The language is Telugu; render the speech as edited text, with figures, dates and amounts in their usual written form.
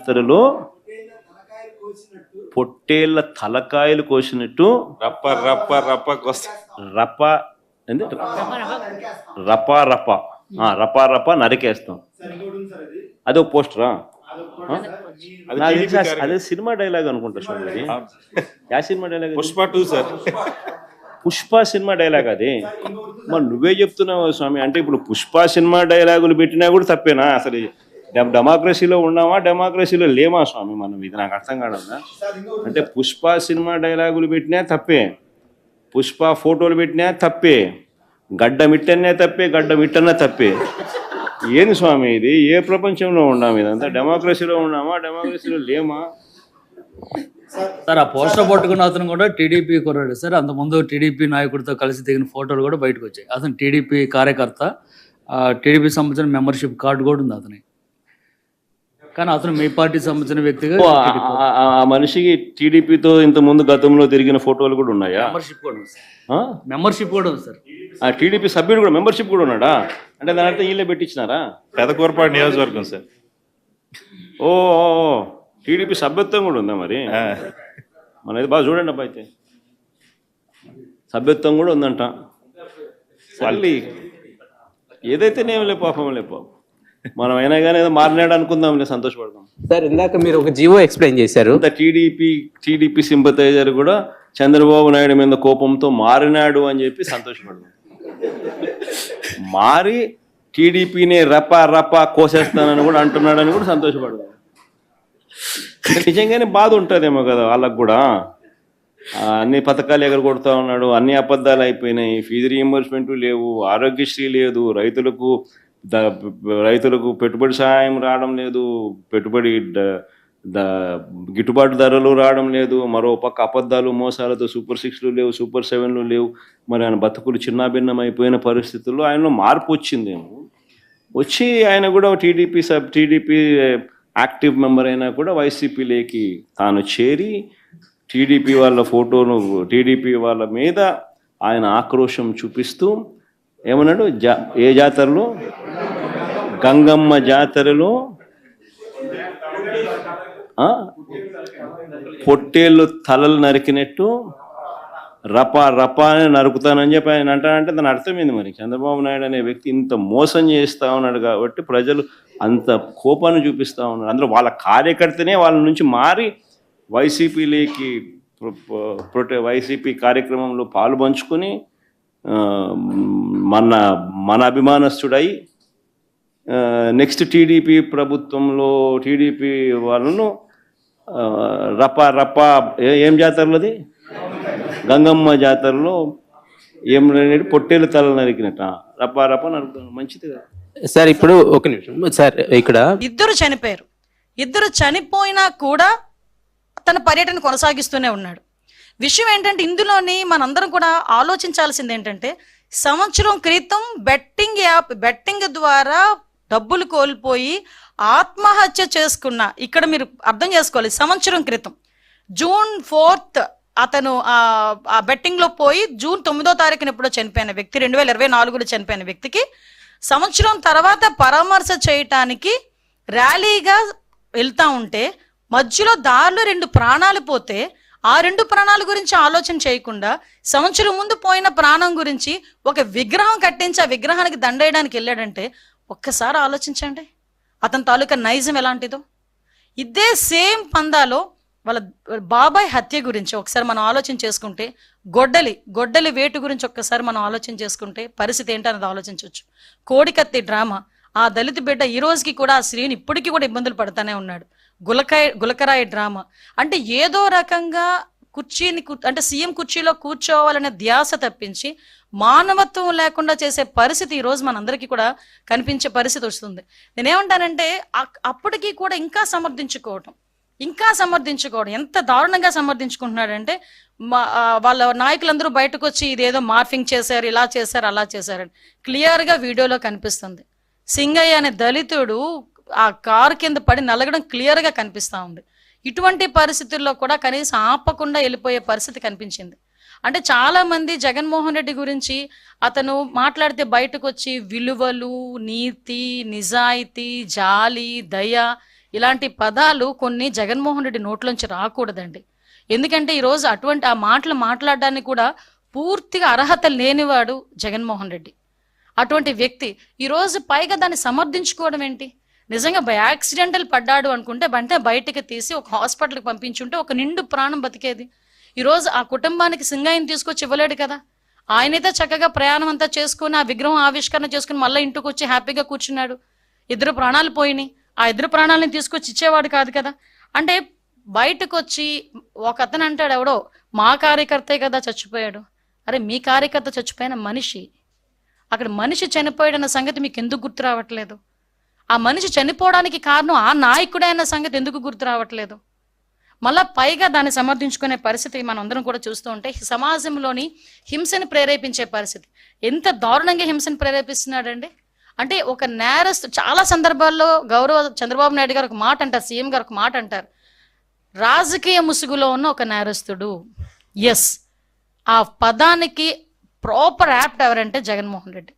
జాతరలో పొట్టేళ్ల తలకాయలు కోసినట్టు రప్ప రప్ప రప్ప రప ఏంది రపా రప రపా రప నరికేస్తాం. అది ఒక పోస్టరా? అదే సినిమా డైలాగ్ అనుకుంటా స్వామి. యా cinema dialogue? Pushpa 2 sir. Pushpa cinema dialogue అది. మరి నువ్వే చెప్తున్నావు స్వామి. అంటే ఇప్పుడు పుష్ప సినిమా డైలాగులు పెట్టినా కూడా తప్పేనా? అసలు డెమోక్రసీలో ఉన్నామా డెమోక్రసీలో లేమా స్వామి మనం? ఇది నాకు అర్థం కాదన్నా. అంటే పుష్ప సినిమా డైలాగులు పెట్టినా తప్పే, పుష్ప ఫోటోలు పెట్టినా తప్పే, గడ్డ మిట్టనే తప్పే, గడ్డ మిట్టనే తప్పే. ఏంది స్వామి ఇది? ఏ ప్రపంచంలో ఉన్నాము? ఇదంతా డెమోక్రసీలో ఉన్నామా డెమోక్రసీలో లేమా? సార్ ఆ పోస్టర్ పట్టుకున్న అతను కూడా టీడీపీ కుర్రాడు సార్. అంతకుముందు టీడీపీ నాయకుడితో కలిసి దిగిన ఫోటోలు కూడా బయటకు వచ్చాయి. అతను టీడీపీ కార్యకర్త, టీడీపీ సంబంధించిన మెంబర్షిప్ కార్డు కూడా ఉంది అతని. కానీ అతను మీ పార్టీ సంబంధించిన వ్యక్తిగా ఆ మనిషికి టీడీపీతో ఇంత ముందు గతంలో తిరిగిన ఫోటోలు కూడా ఉన్నాయా? మెంబర్షిప్ కూడా ఉంది సార్. మెంబర్షిప్ కూడా ఉంది సార్. ఆ టీడీపీ సభ్యుడు కూడా మెంబర్షిప్ కూడా ఉన్నాడా? అంటే దాని అర్థం వీళ్ళే పెట్టించినారా? పెదకూరపాడు నియోజకవర్గం సార్. ఓ టీడీపీ సభ్యత్వం కూడా ఉందా మరి? మనది బాగా చూడండి అబ్బా. అయితే సభ్యత్వం కూడా ఉందంట. మళ్ళీ ఏదైతేనేం లే పాపం లే పాపం. మనం అయినా కానీ ఏదో మారినాడు అనుకుందాంలే, సంతోషపడదాం. సార్ ఇందాక మీరు ఒక జీవో ఎక్స్ప్లెయిన్ చేశారు. టీడీపీ సింపథైజర్ కూడా చంద్రబాబు నాయుడు మీద కోపంతో మారినాడు అని చెప్పి సంతోషపడదాం. మారి టీడీపీని రపా కోసేస్తానని కూడా అంటున్నాడని కూడా సంతోషపడదాం. నిజంగానే బాధ ఉంటుందేమో కదా వాళ్ళకు కూడా. అన్ని పథకాలు ఎగరగొడతా ఉన్నాడు, అన్ని అబద్ధాలు అయిపోయినాయి, ఫీజు రీయింబర్స్మెంట్ లేవు, ఆరోగ్యశ్రీ లేదు, రైతులకు పెట్టుబడి సహాయం రావడం లేదు, పెట్టుబడి గిట్టుబాటు ధరలు రావడం లేదు, మరో పక్క అబద్ధాలు మోసాలతో సూపర్ 6లు లేవు, సూపర్ 7లు లేవు. మరి ఆయన బతుకులు చిన్నాభిన్నం అయిపోయిన పరిస్థితుల్లో ఆయనలో మార్పు వచ్చిందేమో. వచ్చి ఆయన కూడా టీడీపీ యాక్టివ్ మెంబర్ అయినా కూడా వైసీపీలోకి తాను చేరి టీడీపీ వాళ్ళ ఫోటోను, టీడీపీ వాళ్ళ మీద ఆయన ఆక్రోశం చూపిస్తూ ఏమన్నాడు? ఏ జాతరలో? గంగమ్మ జాతరలో పొట్టేళ్ళు తలలు నరికినట్టు రపా అని నరుకుతానని చెప్పి ఆయన అంటానంటే దాని అర్థమైంది. మరి చంద్రబాబు నాయుడు అనే వ్యక్తి ఇంత మోసం చేస్తూ ఉన్నాడు కాబట్టి ప్రజలు అంత కోపాన్ని చూపిస్తూ ఉన్నారు. అందులో వాళ్ళ కార్యకర్తనే వాళ్ళ నుంచి మారి వైసీపీలోకి వైసీపీ కార్యక్రమంలో పాలు పంచుకొని మన అభిమానస్తుడై నెక్స్ట్ టీడీపీ ప్రభుత్వంలో టీడీపీ వాళ్ళను రపా ఏం జాతరలోది? గంగమ్మ జాతరలో ఏం పొట్టేలు తల నరికినట్ట రపా నరుకుతాను. మంచిది కదా సార్. ఇప్పుడు ఒక నిమిషం సార్, ఇక్కడ ఇద్దరు చనిపోయారు. ఇద్దరు చనిపోయినా కూడా తన పర్యటన కొనసాగిస్తూనే ఉన్నాడు. విషయం ఏంటంటే ఇందులోని మనందరం కూడా ఆలోచించాల్సింది ఏంటంటే, సంవత్సరం క్రితం బెట్టింగ్ ద్వారా డబ్బులు కోల్పోయి ఆత్మహత్య చేసుకున్న, ఇక్కడ మీరు అర్థం చేసుకోవాలి, సంవత్సరం క్రితం జూన్ 4th అతను ఆ బెట్టింగ్ లో పోయి జూన్ 9వ తారీఖున ఎప్పుడో చనిపోయిన వ్యక్తి, 2024లో చనిపోయిన వ్యక్తికి సంవత్సరం తర్వాత పరామర్శ చేయటానికి ర్యాలీగా వెళ్తా ఉంటే మధ్యలో దారిలో 2 ప్రాణాలు పోతే ఆ 2 ప్రాణాల గురించి ఆలోచన చేయకుండా సంవత్సరం ముందు పోయిన ప్రాణం గురించి ఒక విగ్రహం కట్టించి ఆ విగ్రహానికి దండేయడానికి వెళ్ళాడంటే ఒక్కసారి ఆలోచించండి అతని తాలూకా నైజం ఎలాంటిదో. ఇదే సేమ్ పందాలో వాళ్ళ బాబాయ్ హత్య గురించి ఒకసారి మనం ఆలోచన చేసుకుంటే, గొడ్డలి వేటు గురించి ఒక్కసారి మనం ఆలోచన చేసుకుంటే పరిస్థితి ఏంటన్నది ఆలోచించవచ్చు. కోడికత్తి డ్రామా, ఆ దళిత బిడ్డ ఈ రోజుకి కూడా ఆ స్త్రీని ఇప్పటికీ కూడా ఇబ్బందులు పడుతూనే ఉన్నాడు. గులకరాయి డ్రామా అంటే ఏదో రకంగా అంటే సీఎం కుర్చీలో కూర్చోవాలనే ధ్యాస తప్పించి మానవత్వం లేకుండా చేసే పరిస్థితి ఈ రోజు మనందరికీ కూడా కనిపించే పరిస్థితి వస్తుంది. నేనేమంటానంటే అప్పటికీ కూడా ఇంకా సమర్థించుకోవడం ఎంత దారుణంగా సమర్థించుకుంటున్నాడంటే, వాళ్ళ నాయకులందరూ బయటకు వచ్చి ఇదేదో మార్ఫింగ్ చేశారు, ఇలా చేశారు, అలా చేశారని క్లియర్గా వీడియోలో కనిపిస్తుంది. సింగయ్య అనే దళితుడు ఆ కారు కింద పడి నలగడం క్లియర్గా కనిపిస్తూ ఉంది. ఇటువంటి పరిస్థితుల్లో కూడా కనీసం ఆపకుండా వెళ్ళిపోయే పరిస్థితి కనిపించింది. అంటే చాలా మంది జగన్మోహన్ రెడ్డి గురించి అతను మాట్లాడితే బయటకు వచ్చి విలువలు, నీతి, నిజాయితీ, జాలి, దయ ఇలాంటి పదాలు కొన్ని జగన్మోహన్ రెడ్డి నోట్లోంచి రాకూడదండి. ఎందుకంటే ఈరోజు అటువంటి ఆ మాటలు మాట్లాడడానికి కూడా పూర్తిగా అర్హత లేనివాడు జగన్మోహన్ రెడ్డి. అటువంటి వ్యక్తి ఈరోజు పైగా దాన్ని సమర్థించుకోవడం ఏంటి? నిజంగా యాక్సిడెంటల్ పడ్డాడు అనుకుంటే వెంటనే బయటికి తీసి ఒక హాస్పిటల్కి పంపించుంటే ఒక నిండు ప్రాణం బతికేది. ఈరోజు ఆ కుటుంబానికి సింగాయిని తీసుకొచ్చి ఇవ్వలేడు కదా. ఆయనైతే చక్కగా ప్రయాణం అంతా చేసుకుని ఆ విగ్రహం ఆవిష్కరణ చేసుకుని మళ్ళీ ఇంటికి వచ్చి హ్యాపీగా కూర్చున్నాడు. 2 ప్రాణాలు పోయినాయి. ఆ 2 ప్రాణాలను తీసుకొచ్చి ఇచ్చేవాడు కాదు కదా. అంటే బయటకు వచ్చి ఒక అతను అంటాడు, ఎవడో మా కార్యకర్తే కదా చచ్చిపోయాడు. అరే మీ కార్యకర్త చచ్చిపోయిన మనిషి, అక్కడ మనిషి చనిపోయాడన్న సంగతి మీకు ఎందుకు గుర్తు రావట్లేదు? ఆ మనిషి చనిపోవడానికి కారణం ఆ నాయకుడే అన్న సంగతి ఎందుకు గుర్తు రావట్లేదు? మళ్ళా పైగా దాన్ని సమర్థించుకునే పరిస్థితి మనం అందరం కూడా చూస్తూ ఉంటే సమాజంలోని హింసను ప్రేరేపించే పరిస్థితి. ఎంత దారుణంగా హింసను ప్రేరేపిస్తున్నాడండి. అంటే ఒక నేరస్తు చాలా సందర్భాల్లో గౌరవ చంద్రబాబు నాయుడు గారు ఒక మాట అంటారు, సీఎం గారు ఒక మాట అంటారు, రాజకీయ ముసుగులో ఉన్న ఒక నేరస్తుడు. ఎస్, ఆ పదానికి ప్రాపర్ యాప్ట్ ఎవరంటే జగన్మోహన్ రెడ్డి.